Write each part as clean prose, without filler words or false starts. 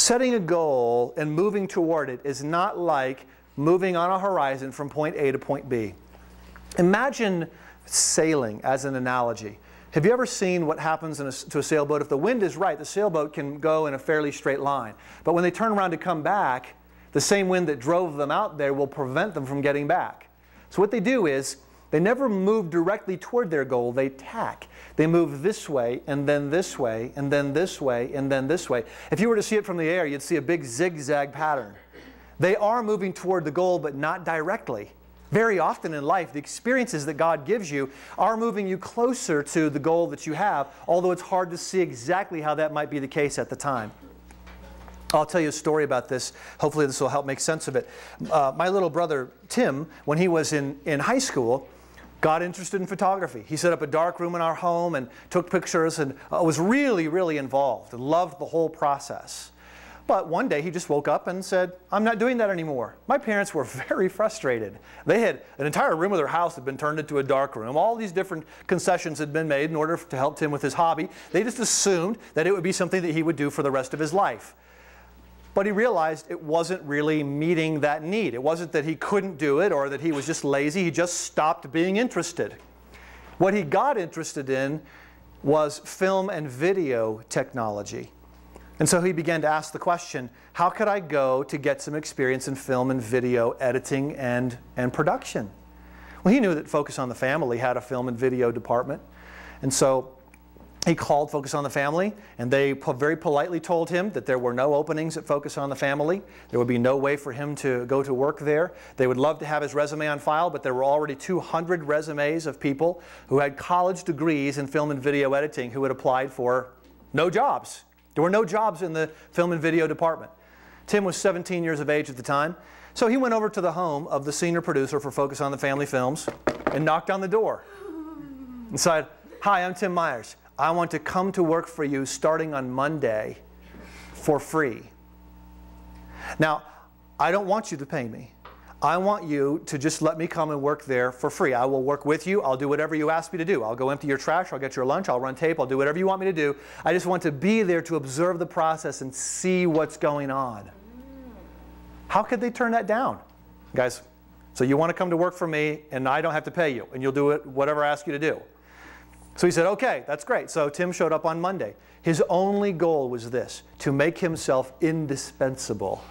Setting a goal and moving toward it is not like moving on a horizon from point A to point B. Imagine sailing as an analogy. Have you ever seen what happens to a sailboat? If the wind is right, the sailboat can go in a fairly straight line. But when they turn around to come back, the same wind that drove them out there will prevent them from getting back. So what they do is, they never move directly toward their goal, they tack. They move this way, and then this way, and then this way, and then this way. If you were to see it from the air, you'd see a big zigzag pattern. They are moving toward the goal, but not directly. Very often in life, the experiences that God gives you are moving you closer to the goal that you have, although it's hard to see exactly how that might be the case at the time. I'll tell you a story about this. Hopefully this will help make sense of it. My little brother, Tim, when he was in high school, got interested in photography. He set up a dark room in our home and took pictures and was really, really involved and loved the whole process. But one day he just woke up and said, I'm not doing that anymore. My parents were very frustrated. They had an entire room of their house had been turned into a dark room. All these different concessions had been made in order to help Tim with his hobby. They just assumed that it would be something that he would do for the rest of his life. But he realized it wasn't really meeting that need. It wasn't that he couldn't do it or that he was just lazy. He just stopped being interested. What he got interested in was film and video technology. And so he began to ask the question, how could I go to get some experience in film and video editing and production? Well, he knew that Focus on the Family had a film and video department. And so he called Focus on the Family, and they very politely told him that there were no openings at Focus on the Family. There would be no way for him to go to work there. They would love to have his resume on file, but there were already 200 resumes of people who had college degrees in film and video editing who had applied for no jobs. There were no jobs in the film and video department. Tim was 17 years of age at the time, so he went over to the home of the senior producer for Focus on the Family Films and knocked on the door and said, "Hi, I'm Tim Myers. I want to come to work for you starting on Monday for free. Now, I don't want you to pay me. I want you to just let me come and work there for free. I will work with you. I'll do whatever you ask me to do. I'll go empty your trash. I'll get your lunch. I'll run tape. I'll do whatever you want me to do. I just want to be there to observe the process and see what's going on." How could they turn that down? Guys, so you want to come to work for me and I don't have to pay you and you'll do it whatever I ask you to do. So he said, okay, that's great. So Tim showed up on Monday. His only goal was this, to make himself indispensable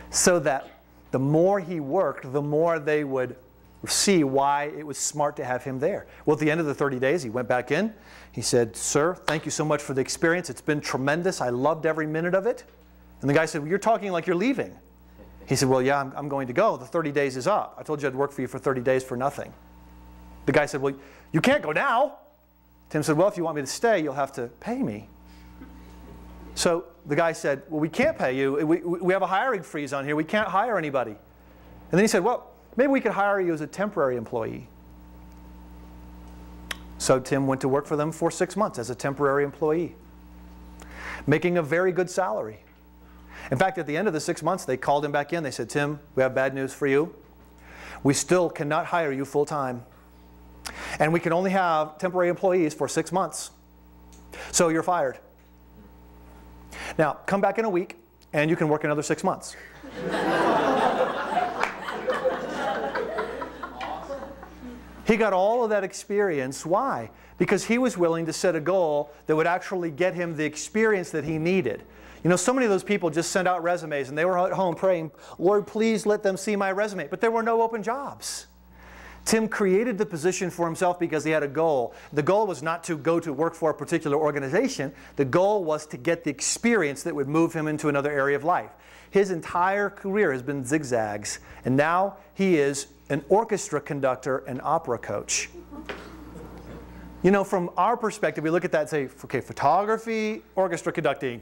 so that the more he worked, the more they would see why it was smart to have him there. Well, at the end of the 30 days, he went back in. He said, "Sir, thank you so much for the experience. It's been tremendous. I loved every minute of it." And the guy said, "Well, you're talking like you're leaving." He said, "Well, yeah, I'm going to go. The 30 days is up. I told you I'd work for you for 30 days for nothing." The guy said, "Well, you can't go now." Tim said, "Well, if you want me to stay, you'll have to pay me." So the guy said, "Well, we can't pay you. We have a hiring freeze on here. We can't hire anybody." And then he said, "Well, maybe we could hire you as a temporary employee." So Tim went to work for them for 6 months as a temporary employee, making a very good salary. In fact, at the end of the 6 months, they called him back in. They said, "Tim, we have bad news for you. We still cannot hire you full time. And we can only have temporary employees for 6 months. So you're fired. Now, come back in a week, and you can work another 6 months." He got all of that experience. Why? Because he was willing to set a goal that would actually get him the experience that he needed. You know, so many of those people just sent out resumes, and they were at home praying, "Lord, please let them see my resume." But there were no open jobs. Tim created the position for himself because he had a goal. The goal was not to go to work for a particular organization. The goal was to get the experience that would move him into another area of life. His entire career has been zigzags, and now he is an orchestra conductor and opera coach. You know, from our perspective, we look at that and say, okay, photography, orchestra conducting.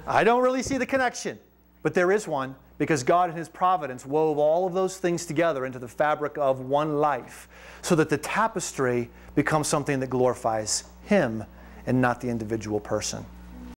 I don't really see the connection, but there is one. Because God in His providence wove all of those things together into the fabric of one life so that the tapestry becomes something that glorifies Him and not the individual person.